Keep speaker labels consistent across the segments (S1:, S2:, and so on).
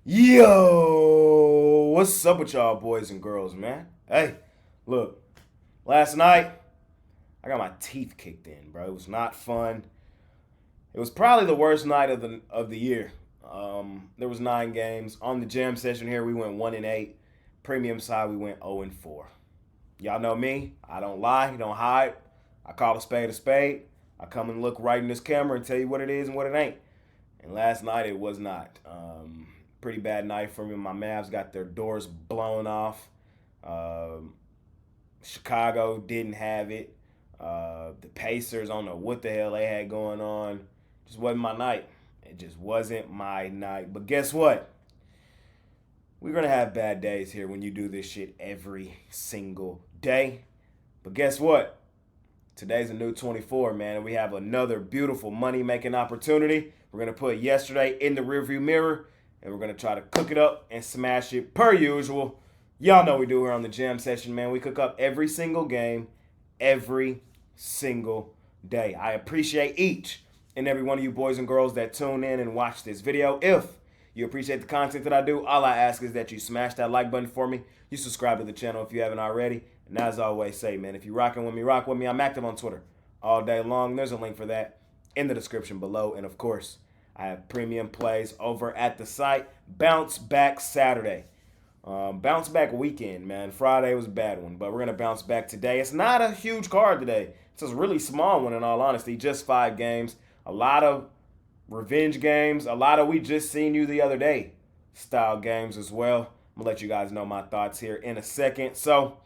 S1: Yo, what's up with y'all boys and girls, man? Hey, look, last night I got my teeth kicked in, bro. It was not fun. It was probably the worst night of the year. There was 9 games on the jam session here. We went 1-8. Premium side we went 0-4. Y'all know me. I don't lie. Don't hide. I call a spade a spade. I come and look right in this camera and tell you what it is and what it ain't. And last night it was not. Pretty bad night for me. My Mavs got their doors blown off. Um, Chicago didn't have it. The Pacers, I don't know what the hell they had going on. Just wasn't my night. It just wasn't my night. But guess what? We're going to have bad days here when you do this shit every single day. But guess what? Today's a new 24, man. And we have another beautiful money-making opportunity. We're going to put yesterday in the rearview mirror. And we're going to try to cook it up and smash it per usual. Y'all know we do here on the jam session, man. We cook up every single game, every single day. I appreciate each and every one of you boys and girls that tune in and watch this video. If you appreciate the content that I do, all I ask is that you smash that like button for me. You subscribe to the channel if you haven't already. And as I always say, man, if you're rocking with me, rock with me. I'm active on Twitter all day long. There's a link for that in the description below. And of course, I have premium plays over at the site. Bounce back Saturday. Bounce back weekend, man. Friday was a bad one, but we're going to bounce back today. It's not a huge card today. It's a really small one in all honesty. Just 5 games. A lot of revenge games. A lot of we just seen you the other day style games as well. I'm going to let you guys know my thoughts here in a second. So,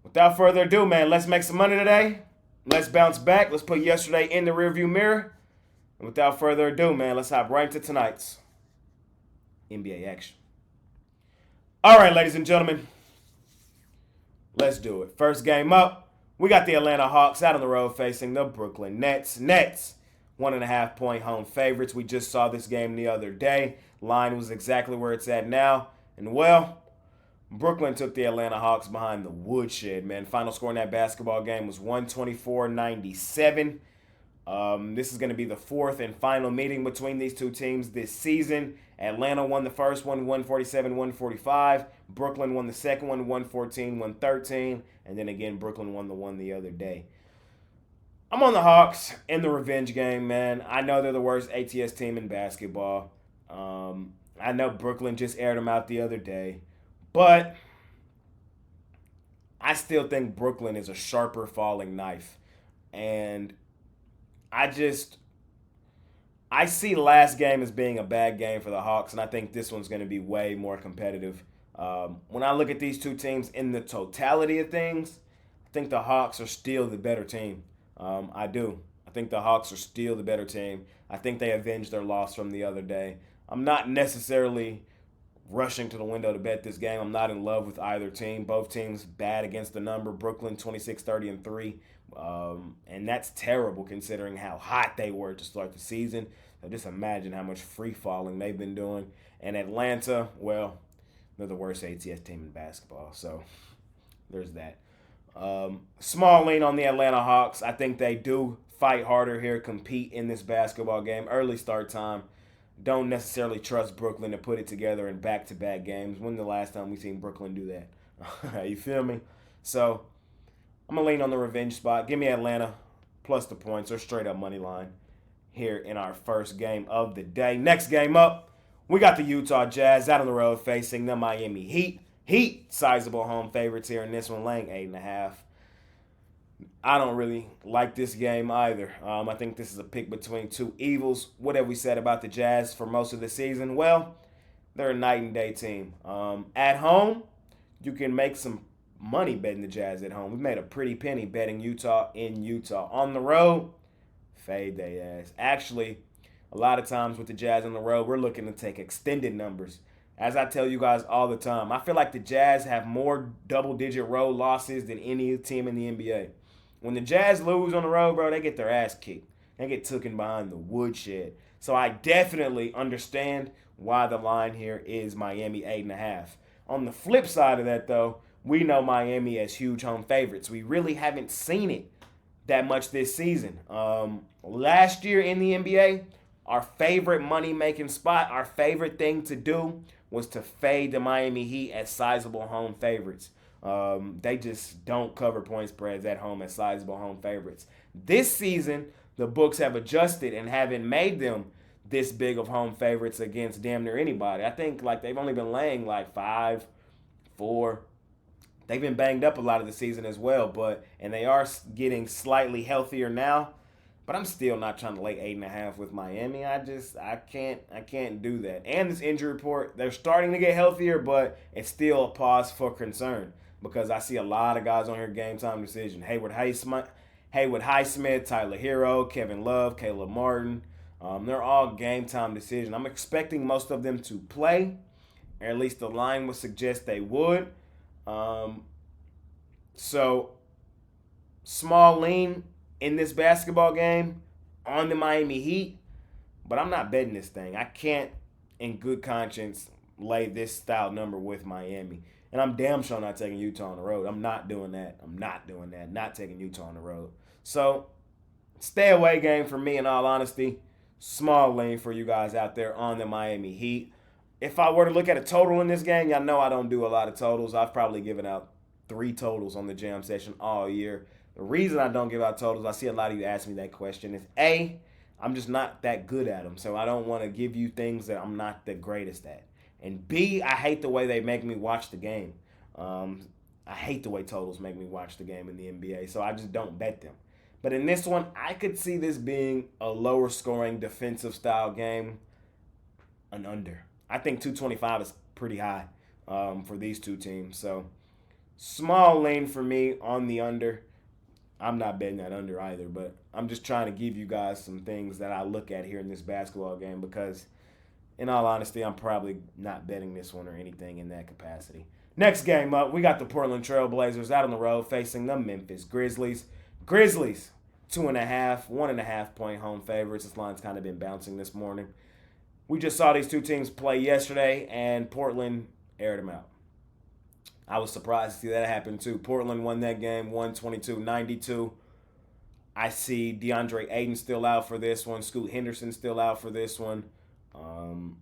S1: without further ado, man, let's make some money today. Let's bounce back. Let's put yesterday in the rearview mirror. And without further ado, man, let's hop right into tonight's NBA action. All right, ladies and gentlemen, let's do it. First game up, we got the Atlanta Hawks out on the road facing the Brooklyn Nets. Nets, 1.5-point home favorites. We just saw this game the other day. Line was exactly where it's at now. And, well, Brooklyn took the Atlanta Hawks behind the woodshed, man. Final score in that basketball game was 124-97. This is going to be the 4th and final meeting between these two teams this season. Atlanta won the first one, 147-145. Brooklyn won the second one, 114-113. And then again, Brooklyn won the one the other day. I'm on the Hawks in the revenge game, man. I know they're the worst ATS team in basketball. I know Brooklyn just aired them out the other day. But I still think Brooklyn is a sharper falling knife. And I see last game as being a bad game for the Hawks, and I think this one's going to be way more competitive. When I look at these two teams in the totality of things, I think the Hawks are still the better team. I do. I think the Hawks are still the better team. I think they avenged their loss from the other day. I'm not necessarily rushing to the window to bet this game. I'm not in love with either team. Both teams bad against the number. Brooklyn 26-30-3. And that's terrible considering how hot they were to start the season. So just imagine how much free falling they've been doing. And Atlanta, well, they're the worst ATS team in basketball. So there's that. Small lean on the Atlanta Hawks. I think they do fight harder here, compete in this basketball game. Early start time. Don't necessarily trust Brooklyn to put it together in back-to-back games. When the last time we seen Brooklyn do that? You feel me? So I'm going to lean on the revenge spot. Give me Atlanta plus the points or straight up money line here in our first game of the day. Next game up, we got the Utah Jazz out on the road facing the Miami Heat. Heat, sizable home favorites here in this one, laying 8.5. I don't really like this game either. I think this is a pick between two evils. What have we said about the Jazz for most of the season? Well, they're a night and day team. At home, you can make some money betting the Jazz at home. We made a pretty penny betting Utah in Utah. On the road, fade they ass. Actually, a lot of times with the Jazz on the road, we're looking to take extended numbers. As I tell you guys all the time, I feel like the Jazz have more double-digit road losses than any team in the NBA. When the Jazz lose on the road, bro, they get their ass kicked. They get taken behind the woodshed. So I definitely understand why the line here is Miami 8.5. On the flip side of that, though, we know Miami as huge home favorites. We really haven't seen it that much this season. Last year in the NBA, our favorite money-making spot, our favorite thing to do was to fade the Miami Heat as sizable home favorites. They just don't cover point spreads at home as sizable home favorites. This season, the books have adjusted and haven't made them this big of home favorites against damn near anybody. I think like they've only been laying like 5, 4. They've been banged up a lot of the season as well, and they are getting slightly healthier now. But I'm still not trying to lay 8.5 with Miami. I can't do that. And this injury report, they're starting to get healthier, but it's still a pause for concern because I see a lot of guys on here game time decision. Haywood Highsmith, Tyler Hero, Kevin Love, Caleb Martin. They're all game time decision. I'm expecting most of them to play, or at least the line would suggest they would. So, small lean in this basketball game on the Miami Heat, but I'm not betting this thing. I can't, in good conscience, lay this style number with Miami. And I'm damn sure not taking Utah on the road. I'm not doing that. Not taking Utah on the road. So, stay away game for me, in all honesty. Small lean for you guys out there on the Miami Heat. If I were to look at a total in this game, y'all know I don't do a lot of totals. I've probably given out 3 totals on the jam session all year. The reason I don't give out totals, I see a lot of you ask me that question, is A, I'm just not that good at them. So I don't want to give you things that I'm not the greatest at. And B, I hate the way they make me watch the game. I hate the way totals make me watch the game in the NBA. So I just don't bet them. But in this one, I could see this being a lower scoring defensive style game, an under. I think 225 is pretty high for these two teams. So small lane for me on the under. I'm not betting that under either, but I'm just trying to give you guys some things that I look at here in this basketball game because, in all honesty, I'm probably not betting this one or anything in that capacity. Next game up, we got the Portland Trailblazers out on the road facing the Memphis Grizzlies. Grizzlies, 2.5, 1.5 point home favorites. This line's kind of been bouncing this morning. We just saw these two teams play yesterday, and Portland aired them out. I was surprised to see that happen, too. Portland won that game, 122-92. I see DeAndre Ayton still out for this one. Scoot Henderson still out for this one. I'm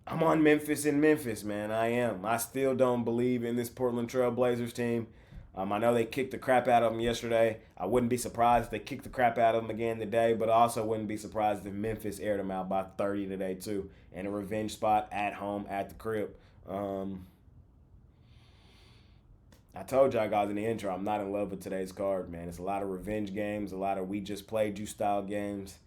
S1: on Memphis in Memphis, man. I am. I still don't believe in this Portland Trailblazers team. I know they kicked the crap out of them yesterday. I wouldn't be surprised if they kicked the crap out of them again today, but I also wouldn't be surprised if Memphis aired them out by 30 today, too, in a revenge spot at home at the crib. I told y'all guys in the intro, I'm not in love with today's card, man. It's a lot of revenge games, a lot of we just played you style games.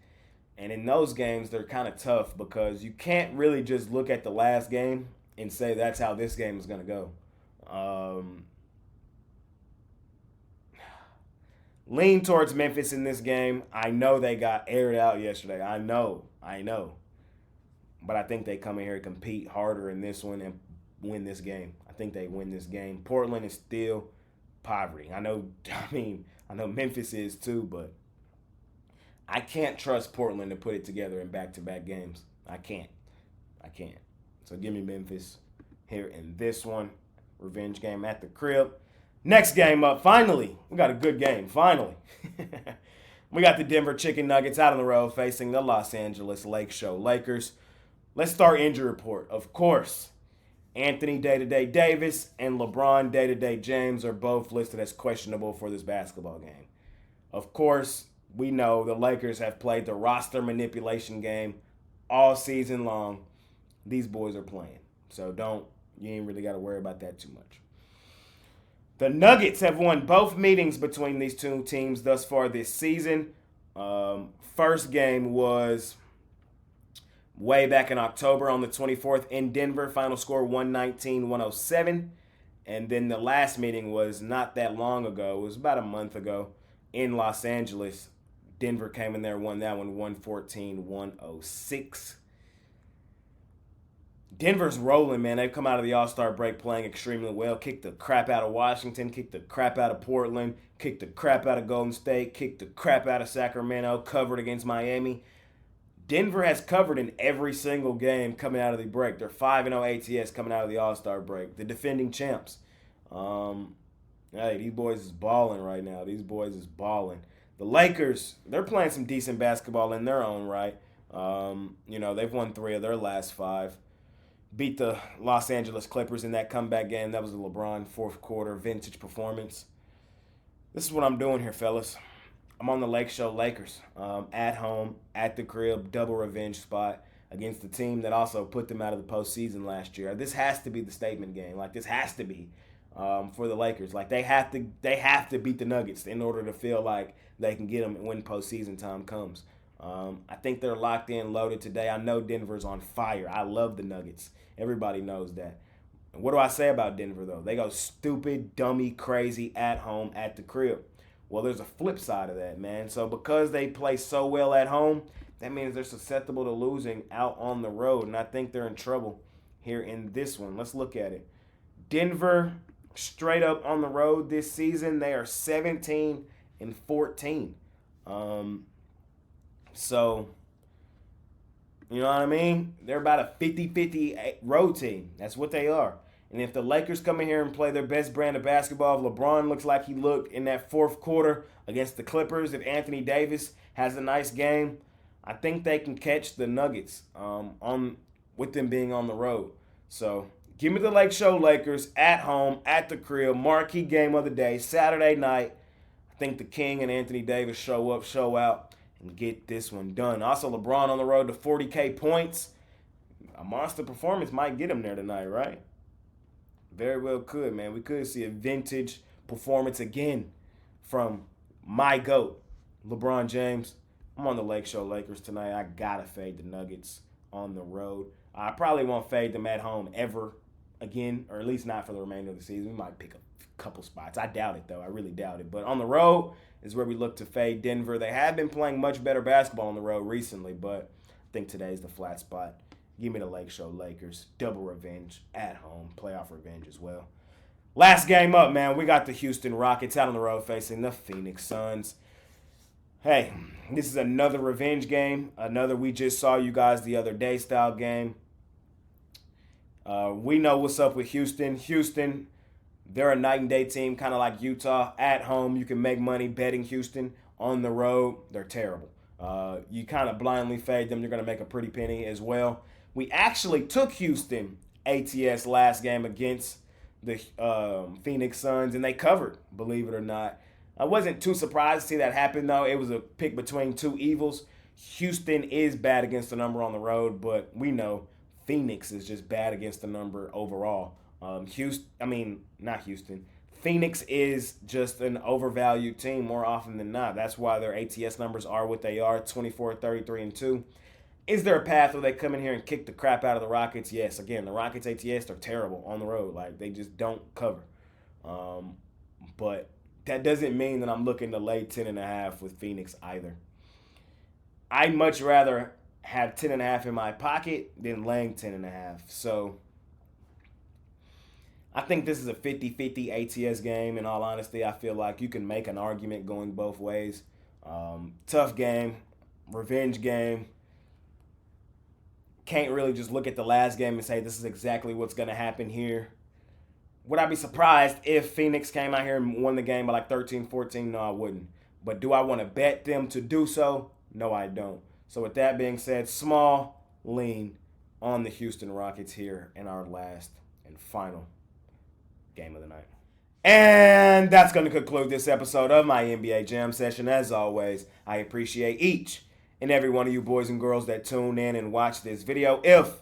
S1: And in those games, they're kind of tough because you can't really just look at the last game and say that's how this game is going to go. Lean towards Memphis in this game. I know they got aired out yesterday. I know. But I think they come in here and compete harder in this one and win this game. I think they win this game. Portland is still poverty. I know Memphis is too, but I can't trust Portland to put it together in back-to-back games. I can't. So give me Memphis here in this one. Revenge game at the crib. Next game up, finally. We got a good game, finally. We got the Denver Chicken Nuggets out on the road facing the Los Angeles Lake Show Lakers. Let's start injury report. Of course, Anthony Day-to-Day Davis and LeBron Day-to-Day James are both listed as questionable for this basketball game. Of course, we know the Lakers have played the roster manipulation game all season long. These boys are playing. So you ain't really got to worry about that too much. The Nuggets have won both meetings between these two teams thus far this season. First game was way back in October on the 24th in Denver. Final score 119-107. And then the last meeting was not that long ago. It was about a month ago in Los Angeles. Denver came in there, won that one 114-106. Denver's rolling, man. They've come out of the All-Star break playing extremely well. Kicked the crap out of Washington, kicked the crap out of Portland, kicked the crap out of Golden State, kicked the crap out of Sacramento, covered against Miami. Denver has covered in every single game coming out of the break. They're 5-0 ATS coming out of the All-Star break. The defending champs. Hey, these boys is balling right now. These boys is balling. The Lakers, they're playing some decent basketball in their own right. They've won 3 of their last 5. Beat the Los Angeles Clippers in that comeback game. That was the LeBron fourth quarter vintage performance. This is what I'm doing here, fellas. I'm on the Lake Show Lakers, at home, at the crib, double revenge spot against the team that also put them out of the postseason last year. This has to be the statement game. Like, this has to be for the Lakers. Like, they have to beat the Nuggets in order to feel like they can get them when postseason time comes. I think they're locked in, loaded today. I know Denver's on fire. I love the Nuggets. Everybody knows that. What do I say about Denver, though? They go stupid, dummy, crazy at home, at the crib. Well, there's a flip side of that, man. So because they play so well at home, that means they're susceptible to losing out on the road. And I think they're in trouble here in this one. Let's look at it. Denver, straight up on the road this season, they are 17-14. So, you know what I mean? They're about a 50-50 road team. That's what they are. And if the Lakers come in here and play their best brand of basketball, if LeBron looks like he looked in that fourth quarter against the Clippers, if Anthony Davis has a nice game, I think they can catch the Nuggets with them being on the road. So give me the Lake Show Lakers at home, at the crib, marquee game of the day, Saturday night. I think the King and Anthony Davis show up, show out, and get this one done. Also, LeBron on the road to 40K points. A monster performance might get him there tonight, right? Very well could, man. We could see a vintage performance again from my GOAT, LeBron James. I'm on the Lake Show Lakers tonight. I got to fade the Nuggets on the road. I probably won't fade them at home ever again, or at least not for the remainder of the season. We might pick a couple spots. I doubt it, though. I really doubt it. But on the road is where we look to fade Denver. They have been playing much better basketball on the road recently, but I think today's the flat spot. Give me the Lake Show Lakers. Double revenge at home. Playoff revenge as well. Last game up, man. We got the Houston Rockets out on the road facing the Phoenix Suns. Hey, this is another revenge game. Another we just saw you guys the other day style game. We know what's up with Houston. Houston, they're a night and day team, kind of like Utah. At home, you can make money betting Houston. On the road, they're terrible. You kind of blindly fade them. You're going to make a pretty penny as well. We actually took Houston ATS last game against the Phoenix Suns, and they covered, believe it or not. I wasn't too surprised to see that happen, though. It was a pick between two evils. Houston is bad against the number on the road, but we know Phoenix is just bad against the number overall. Phoenix is just an overvalued team more often than not. That's why their ATS numbers are what they are, 24, 33, and 2. Is there a path where they come in here and kick the crap out of the Rockets? Yes. Again, the Rockets ATS are terrible on the road. Like, they just don't cover. But that doesn't mean that I'm looking to lay 10.5 with Phoenix either. I'd much rather have 10.5 in my pocket than laying 10.5. So I think this is a 50-50 ATS game. In all honesty, I feel like you can make an argument going both ways. Tough game, revenge game. Can't really just look at the last game and say this is exactly what's going to happen here. Would I be surprised if Phoenix came out here and won the game by like 13-14? No, I wouldn't. But do I want to bet them to do so? No, I don't. So with that being said, small lean on the Houston Rockets here in our last and final game of the night. And that's going to conclude this episode of my NBA Jam Session. As always, I appreciate each and every one of you boys and girls that tune in and watch this video. If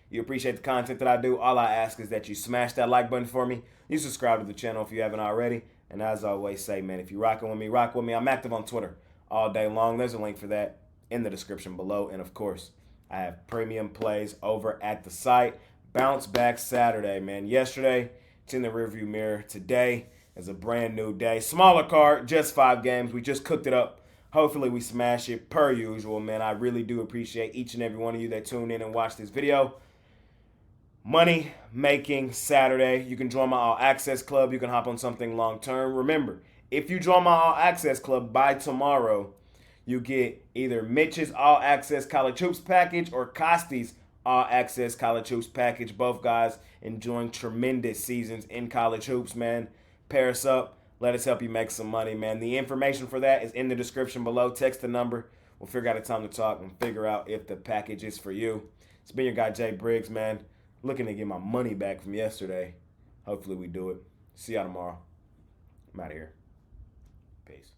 S1: you appreciate the content that I do, all I ask is that you smash that like button for me. You subscribe to the channel if you haven't already. And as I always say, man, if you're rocking with me, rock with me. I'm active on Twitter all day long. There's a link for that in the description below. And, of course, I have premium plays over at the site. Bounce back Saturday, man. Yesterday, it's in the rearview mirror. Today is a brand new day. Smaller card, just 5 games. We just cooked it up. Hopefully we smash it per usual, man. I really do appreciate each and every one of you that tuned in and watched this video. Money making Saturday. You can join my All Access Club. You can hop on something long term. Remember, if you join my All Access Club by tomorrow, you get either Mitch's All Access College Hoops package or Kosti's All Access College Hoops package. Both guys enjoying tremendous seasons in college hoops, man. Pair us up. Let us help you make some money, man. The information for that is in the description below. Text the number. We'll figure out a time to talk and figure out if the package is for you. It's been your guy, Jay Briggs, man. Looking to get my money back from yesterday. Hopefully we do it. See y'all tomorrow. I'm out of here. Peace.